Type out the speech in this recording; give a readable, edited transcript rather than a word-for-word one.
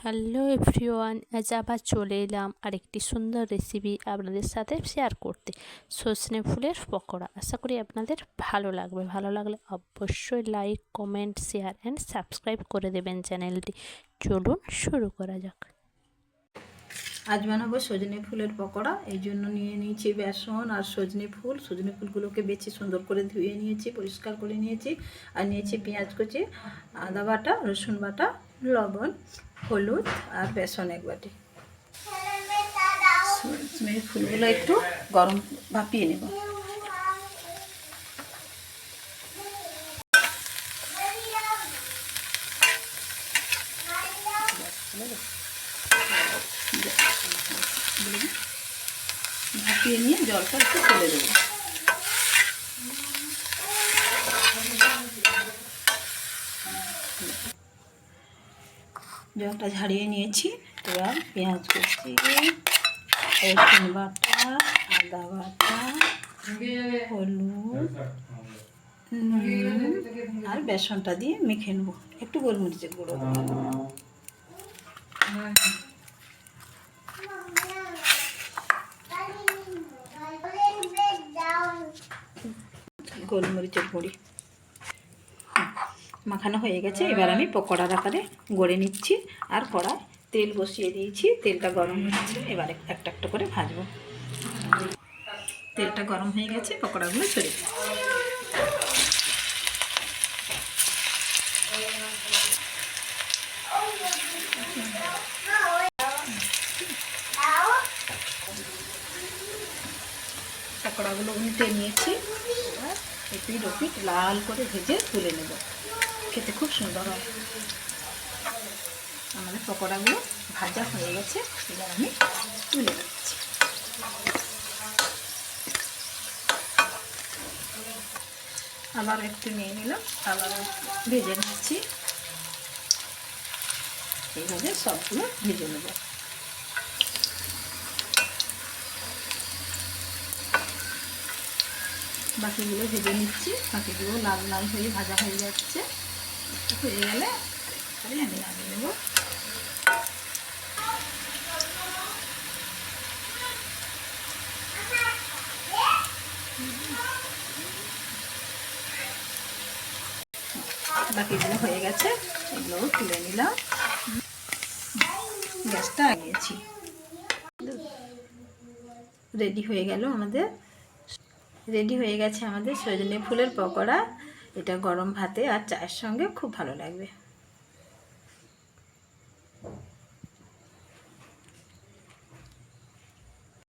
Hello everyone, আজ আবার চলে এলাম আরেকটি সুন্দর রেসিপি আপনাদের সাথে শেয়ার করতে। সজনে ফুলের পকোড়া। আশা করি আপনাদের ভালো লাগবে। ভালো লাগলে অবশ্যই like, comment, share and subscribe করে দেবেন চ্যানেলটি। চলুন শুরু করা যাক। আজ বানাবো সজনে ফুলের পকোড়া। এই জন্য নিয়ে নিয়েছি বেসন আর সজনে ফুল। সজনে ফুলগুলোকে বেছে সুন্দর করে ধুয়ে নিয়েছি, পরিষ্কার করে নিয়েছি। আর নিয়েছি পেঁয়াজ কুচি, আদা বাটা, রসুন বাটা, লবণ, হলুদ আর বেসন এক বাটি। সজনে ফুলগুলো একটু গরম ভাপিয়ে নেব। ভাপিয়ে নিয়ে জলটা একটু ফেলে দেবো। জলটা ঝাড়িয়ে নিয়েছি। এবার পেঁয়াজ কুচি, রসুন বাটা, আদা বাটা, হলুদ, আর বেসনটা দিয়ে মেখে নেবো। একটু গোলমরিচের গুঁড়ো দেবো। গোলমরিচের গুঁড়ি মাখানো হয়ে গেছে। এবার আমি পকোড়ার আকারে গড়ে নিচ্ছি। আর কড়ায় তেল বসিয়ে দিয়েছি, তেলটা গরম হচ্ছে। এবার একটা একটা করে ভাজবো। তেলটা গরম হয়ে গেছে, পকোড়াগুলো ছড়িয়ে দিচ্ছি। পকোড়াগুলো উল্টে নিয়েছি। এপিট ওপিট লাল করে ভেজে তুলে নেব। খেতে খুব সুন্দর হয়। আমাদের পকোড়াগুলো ভাজা হয়ে গেছে। এবার আমি তুলে দিচ্ছি। আবার একটু নিয়ে নিলাম, আবার ভেজে নিচ্ছি। এইভাবে সবগুলো ভেজে নেব। বাকিগুলো ভেজে নিচ্ছি। বাকিগুলো লাল লাল হয়ে ভাজা হয়ে যাচ্ছে। হয়ে গেলে আমি নামিয়ে নেব। বাকিগুলো হয়ে গেছে, এগুলোও তুলে নিলাম। গ্যাসটা আগিয়েছি। রেডি হয়ে গেছে আমাদের সজনে ফুলের পকোড়া। এটা গরম ভাতে আর চায়ের সঙ্গে খুব ভালো লাগবে।